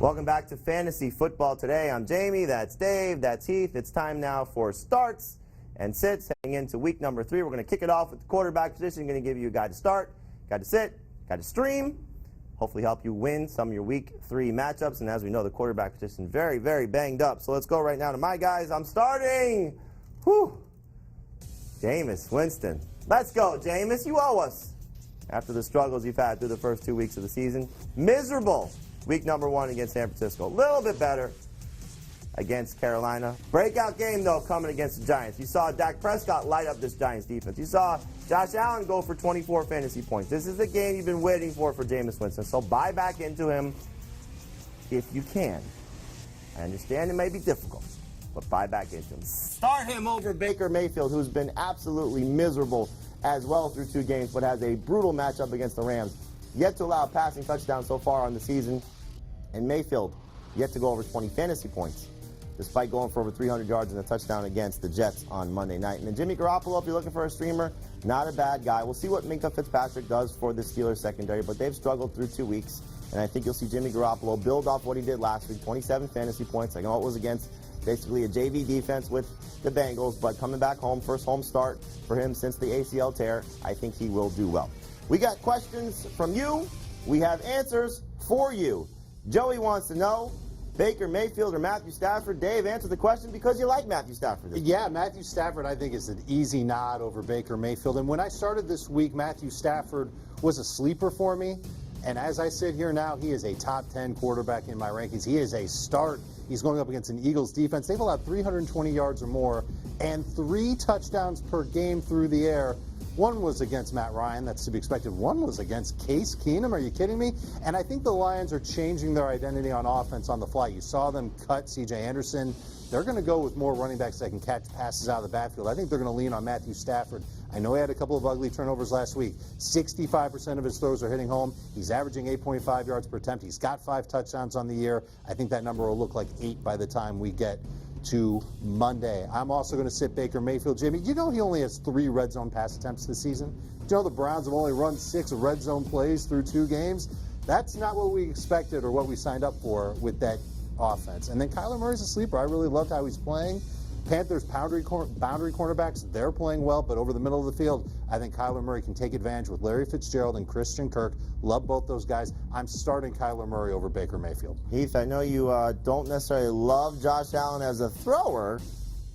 Welcome back to Fantasy Football Today. I'm Jamie, that's Dave, that's Heath. It's time now for starts and sits. Heading into week number 3, we're going to kick it off with the quarterback position. I'm going to give you a guide to start, guide to sit, guide to stream, hopefully help you win some of your week 3 matchups. And as we know, the quarterback position is very, very banged up. So let's go right now to my guys. I'm starting. Jameis Winston. Let's go, Jameis. You owe us. After the struggles you've had through the first 2 weeks of the season. Miserable. Week number 1 against San Francisco. A little bit better against Carolina. Breakout game, though, coming against the Giants. You saw Dak Prescott light up this Giants defense. You saw Josh Allen go for 24 fantasy points. This is the game you've been waiting for Jameis Winston. So buy back into him if you can. I understand it may be difficult, but buy back into him. Start him over Baker Mayfield, who's been absolutely miserable as well through 2 games, but has a brutal matchup against the Rams. Yet to allow a passing touchdown so far on the season. And Mayfield yet to go over 20 fantasy points, despite going for over 300 yards and a touchdown against the Jets on Monday night. And then Jimmy Garoppolo, if you're looking for a streamer, not a bad guy. We'll see what Minkah Fitzpatrick does for the Steelers secondary, but they've struggled through 2 weeks. And I think you'll see Jimmy Garoppolo build off what he did last week, 27 fantasy points. I know it was against basically a JV defense with the Bengals, but coming back home, first home start for him since the ACL tear, I think he will do well. We got questions from you. We have answers for you. Joey wants to know, Baker Mayfield or Matthew Stafford? Dave, answer the question because you like Matthew Stafford. Yeah, Matthew Stafford, I think, is an easy nod over Baker Mayfield. And when I started this week, Matthew Stafford was a sleeper for me. And as I sit here now, he is a top 10 quarterback in my rankings. He is a start. He's going up against an Eagles defense. They've allowed 320 yards or more and 3 touchdowns per game through the air. 1 was against Matt Ryan, that's to be expected. 1 was against Case Keenum, are you kidding me? And I think the Lions are changing their identity on offense on the fly. You saw them cut C.J. Anderson. They're going to go with more running backs that can catch passes out of the backfield. I think they're going to lean on Matthew Stafford. I know he had a couple of ugly turnovers last week. 65% of his throws are hitting home. He's averaging 8.5 yards per attempt. He's got 5 touchdowns on the year. I think that number will look like 8 by the time we get to Monday. I'm also going to sit Baker Mayfield. Jimmy, you know he only has 3 red zone pass attempts this season? Do you know the Browns have only run 6 red zone plays through 2 games? That's not what we expected or what we signed up for with that offense. And then Kyler Murray's a sleeper. I really loved how he's playing. Panthers boundary cornerbacks, they're playing well, but over the middle of the field, I think Kyler Murray can take advantage with Larry Fitzgerald and Christian Kirk. Love both those guys. I'm starting Kyler Murray over Baker Mayfield. Heath, I know you don't necessarily love Josh Allen as a thrower,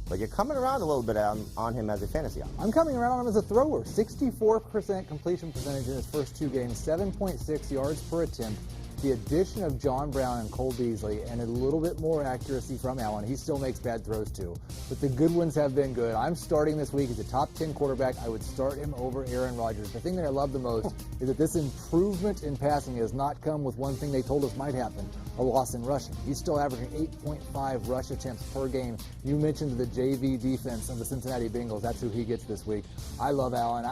but you're coming around a little bit on him as a fantasy option. I'm coming around on him as a thrower. 64% completion percentage in his first 2 games, 7.6 yards per attempt. The addition of John Brown and Cole Beasley and a little bit more accuracy from Allen. He still makes bad throws too, but the good ones have been good. I'm starting this week as a top 10 quarterback. I would start him over Aaron Rodgers. The thing that I love the most is that this improvement in passing has not come with one thing they told us might happen, a loss in rushing. He's still averaging 8.5 rush attempts per game. You mentioned the JV defense of the Cincinnati Bengals. That's who he gets this week. I love Allen.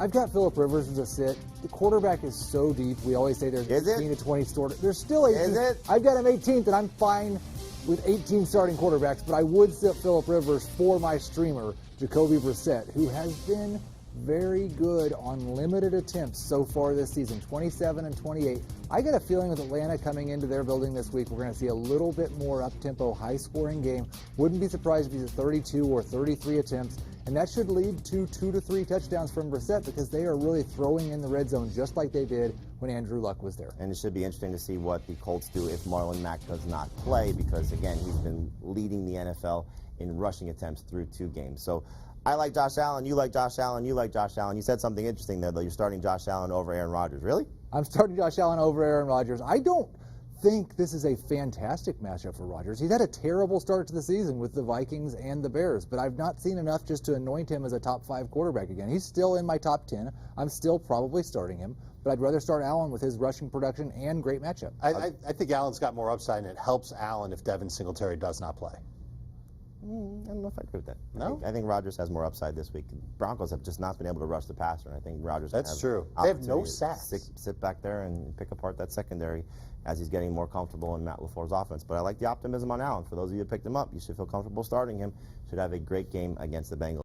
I've got Phillip Rivers as a sit. The quarterback is so deep. We always say there's 18 to 20 starters. There's still 18. Is it? I've got him 18th, and I'm fine with 18 starting quarterbacks, but I would sit Phillip Rivers for my streamer, Jacoby Brissett, who has been very good on limited attempts so far this season, 27 and 28. I get a feeling with Atlanta coming into their building this week, we're going to see a little bit more up-tempo, high-scoring game. Wouldn't be surprised if he's at 32 or 33 attempts, and that should lead to 2 to 3 touchdowns from Brissett because they are really throwing in the red zone just like they did when Andrew Luck was there. And it should be interesting to see what the Colts do if Marlon Mack does not play because, again, he's been leading the NFL in rushing attempts through 2 games. So I like Josh Allen, you like Josh Allen, you like Josh Allen. You said something interesting there, though. You're starting Josh Allen over Aaron Rodgers. Really? I'm starting Josh Allen over Aaron Rodgers. I don't think this is a fantastic matchup for Rodgers. He's had a terrible start to the season with the Vikings and the Bears, but I've not seen enough just to anoint him as a top 5 quarterback again. He's still in my top 10. I'm still probably starting him, but I'd rather start Allen with his rushing production and great matchup. I think Allen's got more upside, and it helps Allen if Devin Singletary does not play. I don't know if I agree with that. No? I think Rodgers has more upside this week. Broncos have just not been able to rush the passer, and I think Rodgers That's true. They have no sacks. Sit back there and pick apart that secondary as he's getting more comfortable in Matt LaFleur's offense. But I like the optimism on Allen. For those of you who picked him up, you should feel comfortable starting him. Should have a great game against the Bengals.